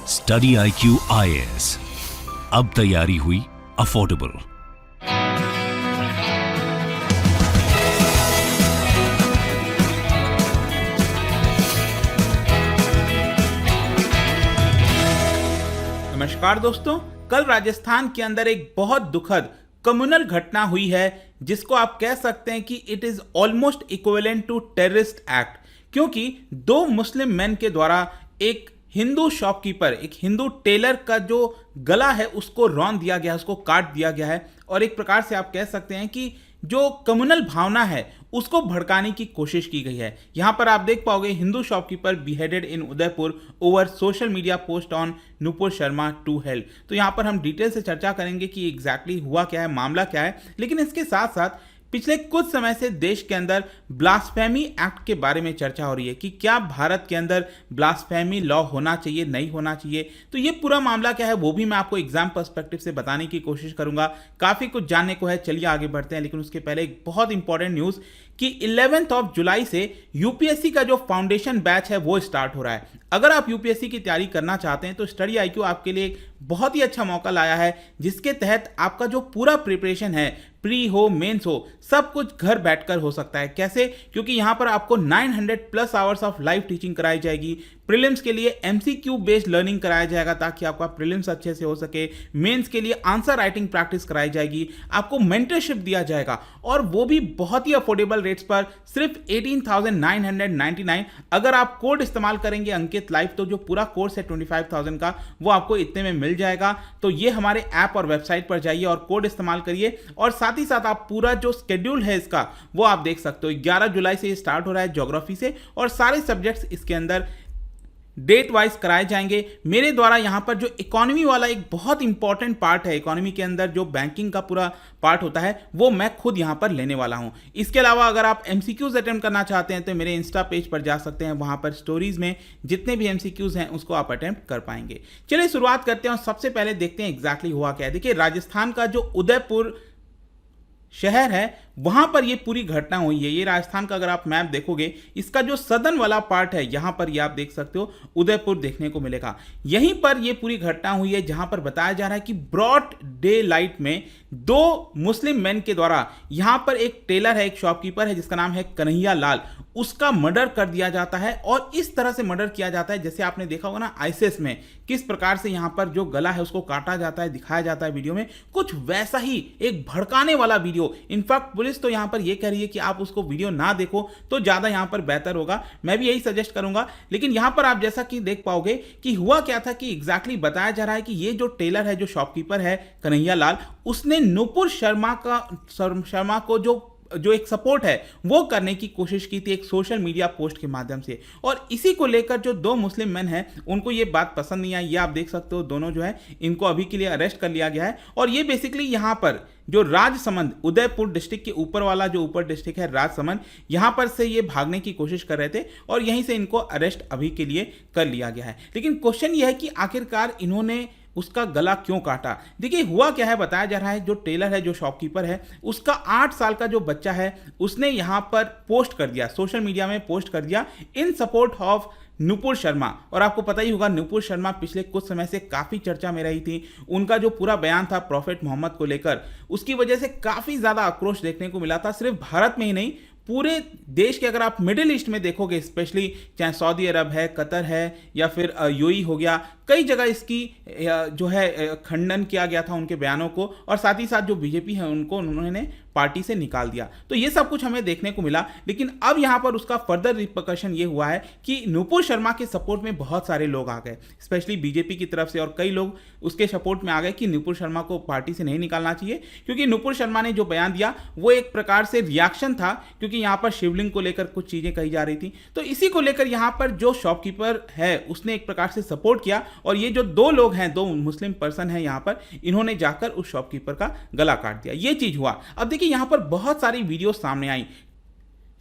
Study IQ IAS, अब तैयारी हुई अफोर्डेबल। नमस्कार दोस्तों, कल राजस्थान के अंदर एक बहुत दुखद कम्युनल घटना हुई है जिसको आप कह सकते हैं कि it is almost equivalent to terrorist act, क्योंकि दो मुस्लिम मैन के द्वारा एक हिंदू शॉपकीपर, एक हिंदू टेलर का जो गला है उसको रौंद दिया गया है, उसको काट दिया गया है। और एक प्रकार से आप कह सकते हैं कि जो कम्युनल भावना है उसको भड़काने की कोशिश की गई है। यहां पर आप देख पाओगे Hindu shopkeeper beheaded in Udaipur over social media post on Nupur Sharma to help. तो यहां पर हम डिटेल से चर्चा करेंगे कि एग्जैक्टली हुआ क्या है, मामला क्या है। लेकिन इसके साथ साथ पिछले कुछ समय से देश के अंदर ब्लास्फेमी एक्ट के बारे में चर्चा हो रही है कि क्या भारत के अंदर ब्लास्फेमी लॉ होना चाहिए, नहीं होना चाहिए। तो ये पूरा मामला क्या है वो भी मैं आपको एग्जाम पर्सपेक्टिव से बताने की कोशिश करूंगा। काफी कुछ जानने को है, चलिए आगे बढ़ते हैं। लेकिन उसके पहले एक बहुत इंपॉर्टेंट न्यूज कि 11 जुलाई से यूपीएससी का जो फाउंडेशन बैच है वो स्टार्ट हो रहा है। अगर आप यूपीएससी की तैयारी करना चाहते हैं तो स्टडी IQ आपके लिए एक बहुत ही अच्छा मौका लाया है, जिसके तहत आपका जो पूरा प्रिपरेशन है, प्री हो मेंस हो, सब कुछ घर बैठकर हो सकता है। कैसे? क्योंकि यहां पर आपको 900+ आवर्स ऑफ लाइव टीचिंग कराई जाएगी। प्रीलिम्स के लिए MCQ बेस्ड लर्निंग कराया जाएगा ताकि आपका प्रीलिम्स अच्छे से हो सके। मेंस के लिए आंसर राइटिंग प्रैक्टिस कराई जाएगी। आपको मेंटरशिप दिया जाएगा और वो भी बहुत ही अफोर्डेबल रेट्स पर, सिर्फ 18,999। अगर आप कोड इस्तेमाल करेंगे अंकित लाइव तो जो पूरा कोर्स है 25,000 का वो आपको इतने में मिल जाएगा। तो ये हमारे ऐप और वेबसाइट पर जाइए और कोड इस्तेमाल करिए। और साथ ही साथ आप पूरा जो शेड्यूल है इसका वो आप देख सकते हो। 11 जुलाई से ये स्टार्ट हो रहा है ज्योग्राफी से, और सारे सब्जेक्ट्स इसके अंदर डेट वाइज कराए जाएंगे। मेरे द्वारा यहां पर जो इकोनॉमी वाला एक बहुत इंपॉर्टेंट पार्ट है, इकोनॉमी के अंदर जो बैंकिंग का पूरा पार्ट होता है वो मैं खुद यहां पर लेने वाला हूं। इसके अलावा अगर आप MCQs अटेम्प्ट करना चाहते हैं तो मेरे इंस्टा पेज पर जा सकते हैं, वहां पर स्टोरीज में जितने भी MCQs हैं उसको आप अटेम्प्ट कर पाएंगे। चलिए शुरुआत करते हैं और सबसे पहले देखते हैं एग्जैक्टली हुआ क्या है। देखिए, राजस्थान का जो उदयपुर शहर है वहां पर ये पूरी घटना हुई है। ये राजस्थान का अगर आप मैप देखोगे, इसका जो सदर्न वाला पार्ट है यहां पर ये आप देख सकते हो उदयपुर देखने को मिलेगा। यहीं पर ये पूरी घटना हुई है जहां पर बताया जा रहा है कि ब्रॉड डे लाइट में दो मुस्लिम मैन के द्वारा यहां पर एक टेलर है, एक शॉपकीपर है जिसका नाम है कन्हैया लाल, उसका मर्डर कर दिया जाता है। और इस तरह से मर्डर किया जाता है जैसे आपने देखा होगा ना ISIS में किस प्रकार से यहां पर जो गला है उसको काटा जाता है, दिखाया जाता है वीडियो में, कुछ वैसा ही एक भड़काने वाला वीडियो। इनफैक्ट पुलिस तो यहां पर यह कह रही है कि आप उसको वीडियो ना देखो तो ज्यादा यहां पर बेहतर होगा। मैं भी यही सजेस्ट करूंगा। लेकिन यहां पर आप जैसा कि देख पाओगे कि हुआ क्या था कि एग्जैक्टली बताया जा रहा है कि ये जो टेलर है, जो शॉपकीपर है कन्हैया लाल, उसने नुपुर शर्मा को जो एक सपोर्ट है वो करने की कोशिश की थी एक सोशल मीडिया पोस्ट के माध्यम से। और इसी को लेकर जो दो मुस्लिम मैन हैं उनको ये बात पसंद नहीं आई। ये आप देख सकते हो, दोनों जो है इनको अभी के लिए अरेस्ट कर लिया गया है। और ये बेसिकली यहां पर जो राजसमंद, उदयपुर डिस्ट्रिक्ट के ऊपर वाला जो ऊपर डिस्ट्रिक्ट है राजसमंद, यहां पर से ये भागने की कोशिश कर रहे थे और यहीं से इनको अरेस्ट अभी के लिए कर लिया गया है। लेकिन क्वेश्चन ये है कि आखिरकार इन्होंने उसका गला क्यों काटा। देखिए, हुआ क्या है, बताया जा रहा है जो टेलर है, जो शॉपकीपर है, उसका 8 साल का जो बच्चा है उसने यहां पर पोस्ट कर दिया, सोशल मीडिया में पोस्ट कर दिया इन सपोर्ट ऑफ नुपुर शर्मा। और आपको पता ही होगा नुपुर शर्मा पिछले कुछ समय से काफी चर्चा में रही थी। उनका जो पूरा बयान था प्रॉफेट मोहम्मद को लेकर, उसकी वजह से काफी ज्यादा आक्रोश देखने को मिला था, सिर्फ भारत में ही नहीं पूरे देश के। अगर आप मिडिल ईस्ट में देखोगे, स्पेशली चाहे सऊदी अरब है, कतर है या फिर UAE हो गया, कई जगह इसकी जो है खंडन किया गया था उनके बयानों को। और साथ ही साथ जो बीजेपी है उनको उन्होंने पार्टी से निकाल दिया। तो ये सब कुछ हमें देखने को मिला। लेकिन अब यहां पर उसका फर्दर रिपरकशन ये हुआ है कि नुपुर शर्मा के सपोर्ट में बहुत सारे लोग आ गए, स्पेशली बीजेपी की तरफ से, और कई लोग उसके सपोर्ट में आ गए कि नुपुर शर्मा को पार्टी से नहीं निकालना चाहिए। क्योंकि नुपुर शर्मा ने जो बयान दिया वो एक प्रकार से रिएक्शन था, क्योंकि यहां पर शिवलिंग को लेकर कुछ चीजें कही जा रही थी। तो इसी को लेकर यहां पर जो शॉपकीपर है उसने एक प्रकार से सपोर्ट किया। और ये जो दो लोग हैं, दो मुस्लिम पर्सन हैं यहां पर, इन्होंने जाकर उस शॉपकीपर का गला काट दिया। ये चीज हुआ। अब देखिए, यहां पर बहुत सारी वीडियो सामने आई।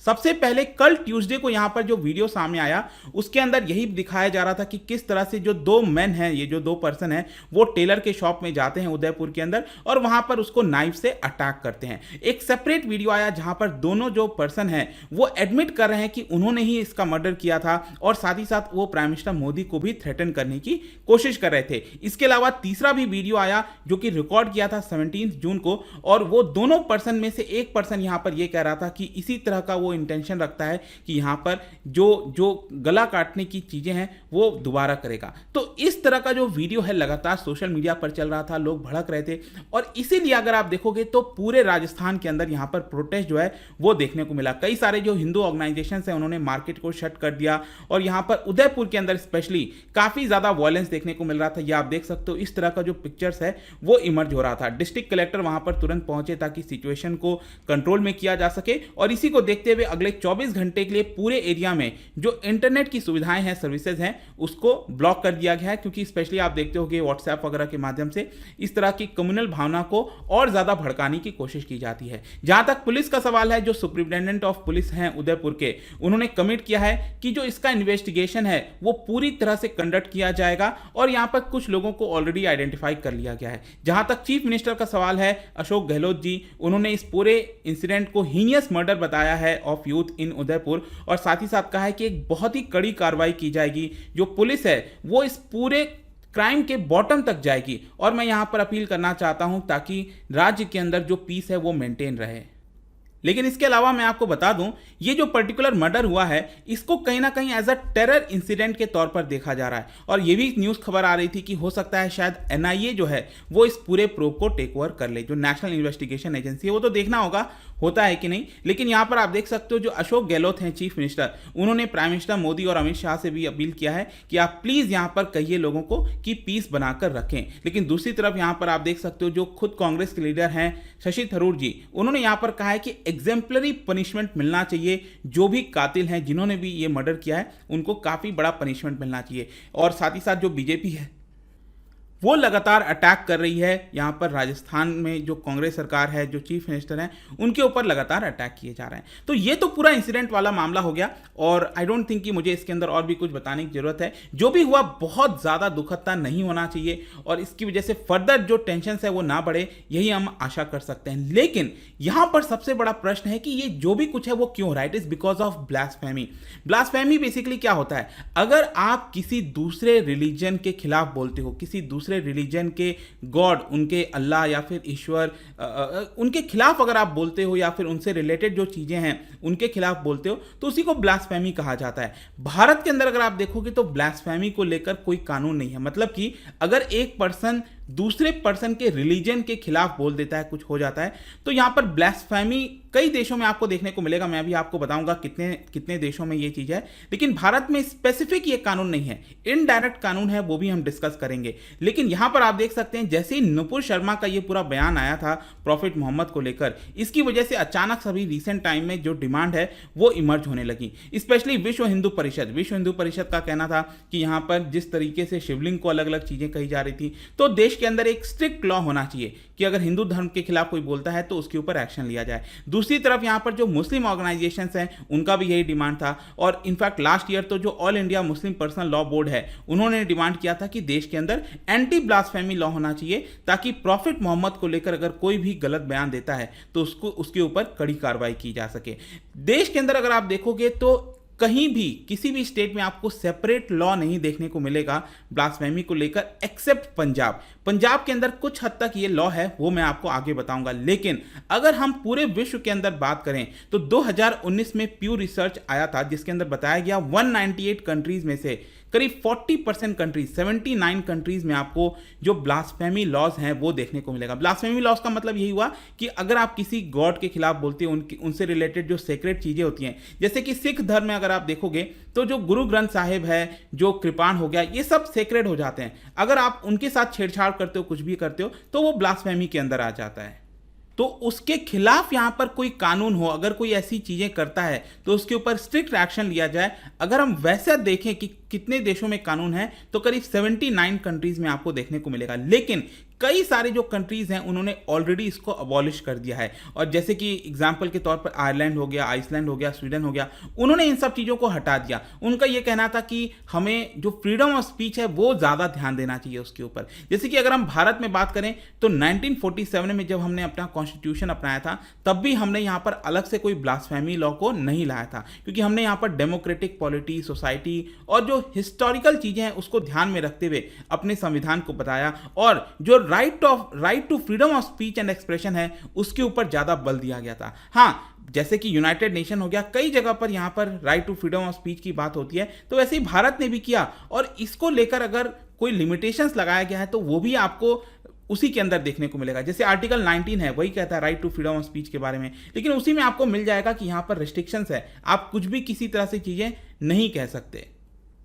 सबसे पहले कल ट्यूसडे को यहां पर जो वीडियो सामने आया उसके अंदर यही दिखाया जा रहा था कि किस तरह से जो दो मैन हैं, ये जो दो पर्सन हैं, वो टेलर के शॉप में जाते हैं उदयपुर के अंदर और वहां पर उसको नाइफ से अटैक करते हैं। एक सेपरेट वीडियो आया जहां पर दोनों जो पर्सन हैं वो एडमिट कर रहे हैं कि उन्होंने ही इसका मर्डर किया था और साथ ही साथ वो प्राइम मिनिस्टर मोदी को भी थ्रेटन करने की कोशिश कर रहे थे। इसके अलावा तीसरा भी वीडियो आया जो कि रिकॉर्ड किया था 17 जून को और वो दोनों पर्सन में से एक पर्सन यहां पर ये कह रहा था कि इसी तरह का वो इंटेंशन रखता है कि यहां पर जो गला काटने की चीजें हैं वो दोबारा करेगा। तो इस तरह का जो वीडियो है लगातार सोशल मीडिया पर चल रहा था, लोग भड़क रहे थे और इसीलिए अगर आप देखोगे तो पूरे राजस्थान के अंदर यहां पर प्रोटेस्ट जो है वो देखने को मिला। कई सारे जो हिंदू ऑर्गेनाइजेशंस हैं उन्होंने मार्केट को शट कर दिया और यहां पर उदयपुर के अंदर स्पेशली काफी ज्यादा वायलेंस देखने को मिल रहा था। ये आप देख सकते हो, इस तरह का जो पिक्चर्स है वो इमर्ज हो रहा था। डिस्ट्रिक्ट कलेक्टर वहां पर तुरंत पहुंचे ताकि सिचुएशन को कंट्रोल में किया जा सके और इसी को देखते हुए अगले 24 घंटे के लिए पूरे एरिया में जो इंटरनेट की सुविधाएं हैं, सर्विसेज हैं, उसको ब्लॉक कर दिया गया है क्योंकि स्पेशली आप देखते होंगे व्हाट्सएप वगैरह के माध्यम से इस तरह की कम्युनल भावना को और ज्यादा भड़काने की कोशिश की जाती है। जहां तक पुलिस का सवाल है, जो सुप्रिंटेंडेंट ऑफ पुलिस हैं उदयपुर के, उन्होंने कमिट किया है कि जो इसका इन्वेस्टिगेशन है वो पूरी तरह से कंडक्ट किया जाएगा और यहां पर कुछ लोगों को ऑलरेडी आइडेंटिफाई कर लिया गया है। जहां तक चीफ मिनिस्टर का सवाल है, अशोक गहलोत जी, उन्होंने इस पूरे इंसिडेंट को हीनियस मर्डर बताया है ऑफ यूथ इन उदयपुर और साथ ही साथ कहा है कि एक बहुत ही कड़ी कार्रवाई की जाएगी। जो पुलिस है वो इस पूरे क्राइम के बॉटम तक जाएगी और मैं यहां पर अपील करना चाहता हूं ताकि राज्य के अंदर जो पीस है वो मेंटेन रहे। लेकिन इसके अलावा मैं आपको बता दूं, ये जो पर्टिकुलर मर्डर हुआ है इसको कहीं ना कहीं एज अ टेरर इंसिडेंट के तौर पर देखा जा रहा है और ये भी न्यूज़ खबर आ रही थी कि हो सकता है शायद एनआईए जो है वो इस पूरे प्रोब को टेक ओवर कर ले। जो नेशनल इन्वेस्टिगेशन एजेंसी है वो तो देखना होगा होता है कि नहीं। लेकिन यहां पर आप देख सकते हो जो अशोक गहलोत हैं चीफ मिनिस्टर, उन्होंने प्राइम मिनिस्टर मोदी और अमित शाह से भी अपील किया है कि आप प्लीज यहां पर कहिए लोगों को कि पीस बनाकर रखें। लेकिन दूसरी तरफ यहां पर आप देख सकते हो जो खुद कांग्रेस के लीडर हैं शशि थरूर जी, उन्होंने यहां पर कहा है कि एग्जाम्पलरी पनिशमेंट मिलना चाहिए। जो भी कातिल हैं, जिन्होंने भी ये मर्डर किया है, उनको काफी बड़ा पनिशमेंट मिलना चाहिए। और साथ ही साथ जो बीजेपी है वो लगातार अटैक कर रही है। यहाँ पर राजस्थान में जो कांग्रेस सरकार है, जो चीफ मिनिस्टर हैं, उनके ऊपर लगातार अटैक किए जा रहे हैं। तो ये तो पूरा इंसिडेंट वाला मामला हो गया और आई डोंट थिंक कि मुझे इसके अंदर और भी कुछ बताने की जरूरत है। जो भी हुआ बहुत ज़्यादा दुखद था, नहीं होना चाहिए और इसकी वजह से फर्दर जो टेंशन है वो ना बढ़े, यही हम आशा कर सकते हैं। लेकिन यहाँ पर सबसे बड़ा प्रश्न है कि ये जो भी कुछ है वो क्यों हो रहा है? It is because of blasphemy. Blasphemy basically क्या होता है? अगर आप किसी दूसरे रिलीजन के खिलाफ बोलते हो, किसी दूसरे रिलीजन के गॉड, उनके अल्लाह या फिर ईश्वर, उनके खिलाफ अगर आप बोलते हो या फिर उनसे रिलेटेड जो चीजें हैं उनके खिलाफ बोलते हो, तो उसी को ब्लास्फेमी कहा जाता है। भारत के अंदर अगर आप देखोगे तो ब्लास्फेमी को लेकर कोई कानून नहीं है। मतलब कि अगर एक पर्सन दूसरे पर्सन के रिलीजन के खिलाफ बोल देता है, कुछ हो जाता है, तो यहां पर ब्लास्फेमी कई देशों में आपको देखने को मिलेगा। मैं भी आपको बताऊंगा कितने कितने देशों में ये चीज है, लेकिन भारत में स्पेसिफिक ये कानून नहीं है। इनडायरेक्ट कानून है, वो भी हम डिस्कस करेंगे। लेकिन यहां पर आप देख सकते हैं जैसे ही नुपुर शर्मा का ये पूरा बयान आया था प्रॉफिट मोहम्मद को लेकर, इसकी वजह से अचानक सभी रिसेंट टाइम में जो डिमांड है वो इमर्ज होने लगी। स्पेशली विश्व हिंदू परिषद का कहना था कि यहां पर जिस तरीके से शिवलिंग को अलग अलग चीजें कही जा रही थी, तो देश के अंदर एक स्ट्रिक्ट लॉ होना चाहिए कि अगर हिंदू धर्म के खिलाफ कोई बोलता है तो उसके ऊपर एक्शन लिया जाए। दूसरी तरफ यहां पर जो मुस्लिम ऑर्गेनाइजेशंस हैं उनका भी यही डिमांड था और इनफैक्ट लास्ट ईयर तो जो all India Muslim personal law board है, उन्होंने डिमांड किया था कि देश के अंदर एंटी ब्लास्फेमी लॉ होना चाहिए ताकि प्रॉफिट मोहम्मद को लेकर अगर कोई भी गलत बयान देता है तो उसके ऊपर कड़ी कार्रवाई की जा सके। देश के अंदर अगर आप देखोगे तो कहीं भी किसी भी स्टेट में आपको सेपरेट लॉ नहीं देखने को मिलेगा ब्लास्फेमी को लेकर, एक्सेप्ट पंजाब के अंदर कुछ हद तक ये लॉ है, वो मैं आपको आगे बताऊंगा। लेकिन अगर हम पूरे विश्व के अंदर बात करें तो 2019 में प्यू रिसर्च आया था जिसके अंदर बताया गया 198 कंट्रीज में से करीब 40% कंट्रीज, 79 कंट्रीज में आपको जो ब्लास्फेमी लॉज हैं वो देखने को मिलेगा। ब्लास्फेमी लॉज का मतलब यही हुआ कि अगर आप किसी गॉड के खिलाफ बोलते हो, उनसे रिलेटेड जो सेक्रेट चीजें होती हैं, जैसे कि सिख धर्म में अगर आप देखोगे तो जो गुरु ग्रंथ साहिब है, जो कृपाण हो गया, ये सब सेक्रेट हो जाते हैं। अगर आप उनके साथ छेड़छाड़ करते हो, कुछ भी करते हो, तो वो ब्लास्फेमी के अंदर आ जाता है। तो उसके खिलाफ यहां पर कोई कानून हो, अगर कोई ऐसी चीजें करता है तो उसके ऊपर स्ट्रिक्ट एक्शन लिया जाए। अगर हम वैसा देखें कि कितने देशों में कानून है, तो करीब 79 कंट्रीज में आपको देखने को मिलेगा। लेकिन कई सारे जो कंट्रीज हैं उन्होंने ऑलरेडी इसको अबॉलिश कर दिया है। और जैसे कि एग्जाम्पल के तौर पर आयरलैंड हो गया, आइसलैंड हो गया, स्वीडन हो गया, उन्होंने इन सब चीज़ों को हटा दिया। उनका ये कहना था कि हमें जो फ्रीडम ऑफ स्पीच है वो ज़्यादा ध्यान देना चाहिए उसके ऊपर। जैसे कि अगर हम भारत में बात करें तो 1947 में जब हमने अपना कॉन्स्टिट्यूशन अपनाया था तब भी हमने यहाँ पर अलग से कोई ब्लास्फेमी लॉ को नहीं लाया था, क्योंकि हमने यहाँ पर डेमोक्रेटिक पॉलिटी, सोसाइटी और जो हिस्टोरिकल चीज़ें हैं उसको ध्यान में रखते हुए अपने संविधान को बताया, और जो right to freedom of speech and expression है उसके ऊपर ज़्यादा बल दिया गया था। हाँ, जैसे कि यूनाइटेड नेशन हो गया, कई जगह पर यहाँ पर right to freedom of speech की बात होती है, तो वैसे ही भारत ने भी किया। और इसको लेकर अगर कोई लिमिटेशंस लगाया गया है तो वो भी आपको उसी के अंदर देखने को मिलेगा। जैसे आर्टिकल 19 है, वही कहता है right to freedom of speech के बारे में, लेकिन उसी में आपको मिल जाएगा कि यहाँ पर रिस्ट्रिक्शंस है, आप कुछ भी किसी तरह से चीज़ें नहीं कह सकते।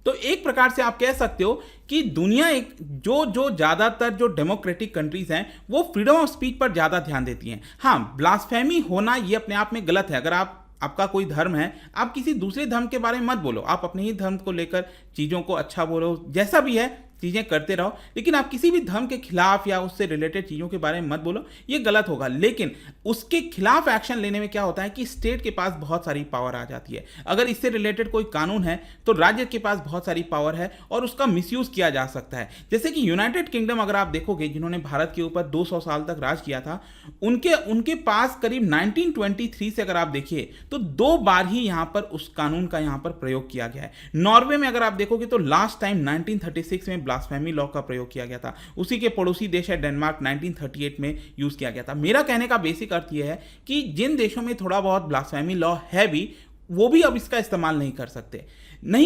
तो एक प्रकार से आप कह सकते हो कि दुनिया जो ज़्यादातर जो डेमोक्रेटिक कंट्रीज हैं वो फ्रीडम ऑफ स्पीच पर ज़्यादा ध्यान देती हैं। हाँ, ब्लास्फेमी होना ये अपने आप में गलत है। अगर आपका कोई धर्म है, आप किसी दूसरे धर्म के बारे में मत बोलो, आप अपने ही धर्म को लेकर चीज़ों को अच्छा बोलो, जैसा भी है चीज़ें करते रहो, लेकिन आप किसी भी धर्म के खिलाफ या उससे रिलेटेड चीज़ों के बारे में मत बोलो, ये गलत होगा। लेकिन उसके खिलाफ एक्शन लेने में क्या होता है कि स्टेट के पास बहुत सारी पावर आ जाती है। अगर इससे रिलेटेड कोई कानून है तो राज्य के पास बहुत सारी पावर है और उसका मिसयूज किया जा सकता है। जैसे कि यूनाइटेड किंगडम अगर आप देखोगे, जिन्होंने भारत के ऊपर 200 साल तक राज किया था, उनके पास करीब 1923 से अगर आप देखिए तो 2 बार ही यहाँ पर उस कानून का यहाँ पर प्रयोग किया गया है। नॉर्वे में अगर आप देखोगे तो लास्ट टाइम 1936 में ब्लास्फेमी लॉ का प्रयोग किया गया था। उसी के पड़ोसी देश है डेनमार्क, 1938 में यूज किया गया था। मेरा कहने का बेसिक अर्थ यह है कि जिन देशों में थोड़ा बहुत ब्लास्फेमी लॉ है भी, वो भी अब इसका इस्तेमाल नहीं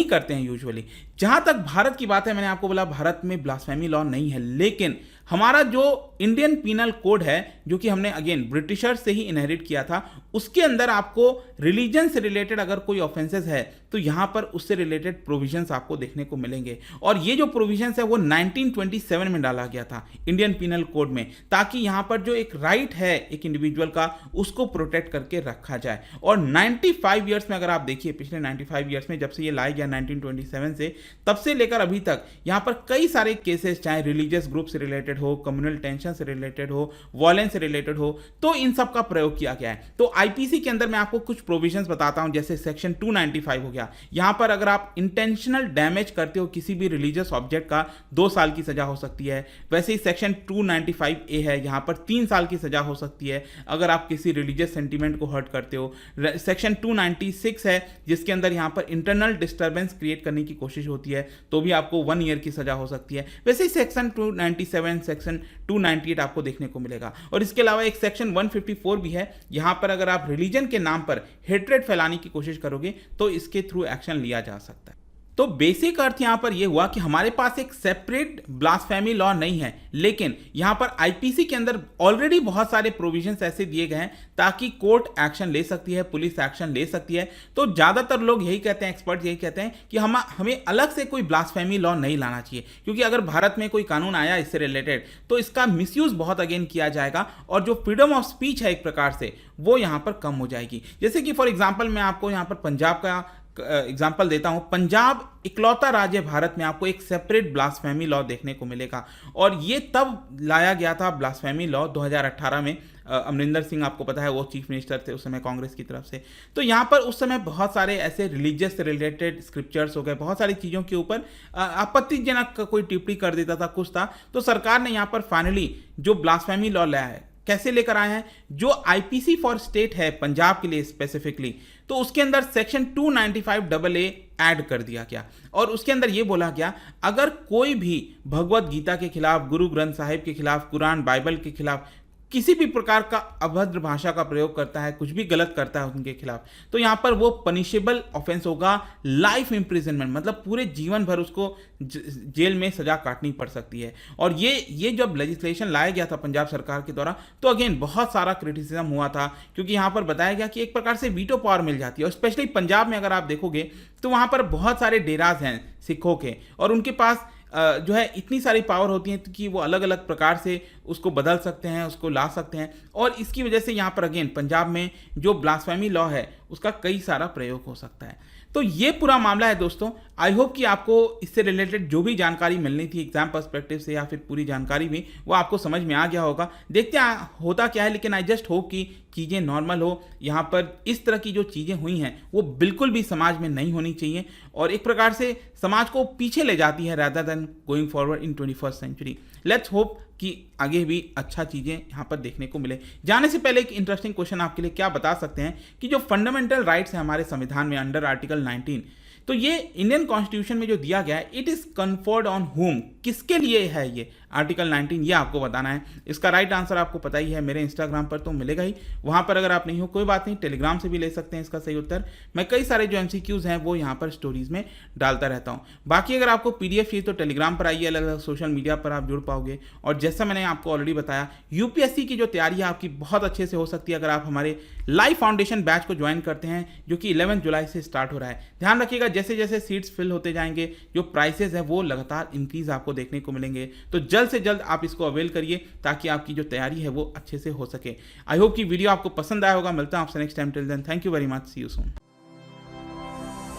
करते हैं यूजुअली। जहां तक भारत की बात है, मैंने आपको बोला भारत में ब्लास्फेमी लॉ नहीं है, लेकिन हमारा जो इंडियन पीनल कोड है, जो कि हमने अगेन ब्रिटिशर से ही इनहेरिट किया था, उसके अंदर आपको रिलीजन से रिलेटेड अगर कोई ऑफेंसेस है तो यहां पर उससे रिलेटेड प्रोविजंस आपको देखने को मिलेंगे। और ये जो प्रोविजंस है वो 1927 में डाला गया था इंडियन पीनल कोड में, ताकि यहां पर जो एक राइट है एक इंडिविजुअल का, उसको प्रोटेक्ट करके रखा जाए। और 95 ईयर्स में अगर आप देखिए, पिछले 95 ईयर्स में जब से ये लाया गया 1927 से, तब से लेकर अभी तक यहां पर कई सारे केसेस, चाहे रिलीजियस ग्रुप से रिलेटेड हो, कम्युनल टेंशन से रिलेटेड हो, वायलेंस से रिलेटेड हो, तो इन सब का प्रयोग किया गया है। तो आईपीसी के अंदर मैं आपको कुछ प्रोविजंस बताता हूं, जैसे सेक्शन 295 हो गया। यहां पर अगर आप इंटेंशनल डैमेज करते हो किसी भी रिलीजियस ऑब्जेक्ट का, 2 साल की सजा हो सकती है। वैसे ही सेक्शन 295A है, यहां पर 3 साल की सजा हो सकती है अगर आप किसी रिलीजियस सेंटीमेंट को हर्ट करते हो। सेक्शन 296 है, जिसके अंदर यहां पर इंटरनल डिस्टर्बेंस क्रिएट करने की कोशिश होती है, तो भी आपको 1 ईयर की सजा हो सकती है। वैसे ही सेक्शन 297, सेक्शन 298 आपको देखने को मिलेगा। और इसके अलावा एक सेक्शन 154 भी है, यहां पर अगर आप रिलीजन के नाम पर हेट्रेड फैलाने की कोशिश करोगे तो इसके थ्रू एक्शन लिया जा सकता है। तो बेसिक अर्थ यहां पर यह हुआ कि हमारे पास एक सेपरेट ब्लास्फेमी लॉ नहीं है, लेकिन यहां पर आईपीसी के अंदर ऑलरेडी बहुत सारे प्रोविजंस ऐसे दिए गए हैं ताकि कोर्ट एक्शन ले सकती है, पुलिस एक्शन ले सकती है। तो ज्यादातर लोग यही कहते हैं, एक्सपर्ट यही कहते हैं कि हमें अलग से कोई ब्लास्फेमी लॉ नहीं लाना चाहिए, क्योंकि अगर भारत में कोई कानून आया इससे रिलेटेड तो इसका मिसयूज बहुत अगेन किया जाएगा और जो फ्रीडम ऑफ स्पीच है एक प्रकार से वो यहां पर कम हो जाएगी। जैसे कि फॉर एग्जाम्पल मैं आपको यहां पर पंजाब का एग्जाम्पल देता हूं। पंजाब इकलौता राज्य भारत में आपको एक सेपरेट ब्लास्फेमी लॉ देखने को मिलेगा, और ये तब लाया गया था ब्लास्फेमी लॉ 2018 में। अमरिंदर सिंह आपको पता है वो चीफ मिनिस्टर थे उस समय कांग्रेस की तरफ से। तो यहाँ पर उस समय बहुत सारे ऐसे रिलीजियस से रिलेटेड स्क्रिप्चर्स हो गए, बहुत सारी चीज़ों के ऊपर आपत्तिजनक कोई टिप्पणी कर देता था, कुछ था, तो सरकार ने यहाँ पर फाइनली जो ब्लास्फेमी लॉ लाया है, कैसे लेकर आए हैं, जो आईपीसी फॉर स्टेट है पंजाब के लिए स्पेसिफिकली, तो उसके अंदर सेक्शन 295AA ऐड कर दिया गया और उसके अंदर यह बोला गया अगर कोई भी भगवत गीता के खिलाफ, गुरु ग्रंथ साहिब के खिलाफ, कुरान बाइबल के खिलाफ किसी भी प्रकार का अभद्र भाषा का प्रयोग करता है, कुछ भी गलत करता है उनके खिलाफ, तो यहां पर वो पनिशेबल ऑफेंस होगा, लाइफ इंप्रिजनमेंट, मतलब पूरे जीवन भर उसको जेल में सजा काटनी पड़ सकती है। और ये जब लेजिस्लेशन लाया गया था पंजाब सरकार के द्वारा, तो अगेन बहुत सारा क्रिटिसिज्म हुआ था, क्योंकि यहां पर बताया गया कि एक प्रकार से वीटो पावर मिल जाती है। और स्पेशली पंजाब में अगर आप देखोगे तो वहां पर बहुत सारे डेराज हैं सिखों के, और उनके पास जो है इतनी सारी पावर होती है कि वो अलग अलग प्रकार से उसको बदल सकते हैं, उसको ला सकते हैं। और इसकी वजह से यहाँ पर अगेन पंजाब में जो ब्लास्फेमी लॉ है उसका कई सारा प्रयोग हो सकता है। तो ये पूरा मामला है दोस्तों। आई होप कि आपको इससे रिलेटेड जो भी जानकारी मिलनी थी एग्जाम पर्सपेक्टिव से या फिर पूरी जानकारी भी वो आपको समझ में आ गया होगा। देखते हैं होता क्या है, लेकिन आई जस्ट होप कि चीज़ें नॉर्मल हो। यहाँ पर इस तरह की जो चीज़ें हुई हैं वो बिल्कुल भी समाज में नहीं होनी चाहिए और एक प्रकार से समाज को पीछे ले जाती है rather than going forward in 21st century. Let's hope कि आगे भी अच्छा चीज़ें यहाँ पर देखने को मिले। जाने से पहले एक इंटरेस्टिंग क्वेश्चन आपके लिए क्या बता सकते हैं कि जो फंडामेंटल राइट्स हैं हमारे संविधान में अंडर आर्टिकल 19, तो ये इंडियन कॉन्स्टिट्यूशन में जो दिया गया है, it is conferred on home, किसके लिए है ये आर्टिकल 19, ये आपको बताना है। इसका राइट आंसर आपको पता ही है, मेरे इंस्टाग्राम पर तो मिलेगा ही, वहां पर अगर आप नहीं हो कोई बात नहीं, टेलीग्राम से भी ले सकते हैं इसका सही उत्तर। मैं कई सारे जो MCQs हैं वो यहाँ पर स्टोरीज में डालता रहता हूँ। बाकी अगर आपको PDF चाहिए तो टेलीग्राम पर आइए, अलग अलग सोशल मीडिया पर आप जुड़ पाओगे। और जैसा मैंने आपको ऑलरेडी बताया, UPSC की जो तैयारी है आपकी बहुत अच्छे से हो सकती है अगर आप हमारे लाइव फाउंडेशन बैच को ज्वाइन करते हैं, जो कि 11 जुलाई से स्टार्ट हो रहा है। ध्यान रखिएगा, जैसे जैसे सीट्स फिल होते जाएंगे जो प्राइसेस है वो लगातार इंक्रीज आपको देखने को मिलेंगे। तो जल्द से जल्द आप इसको अवेल करिए ताकि आपकी जो तैयारी है वो अच्छे से हो सके। आई होप कि वीडियो आपको पसंद आया होगा। मिलता हूं आपसे next time. Till then thank you very much, see you soon.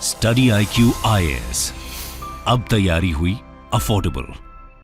Study IQ IAS, अब तैयारी हुई अफोर्डेबल।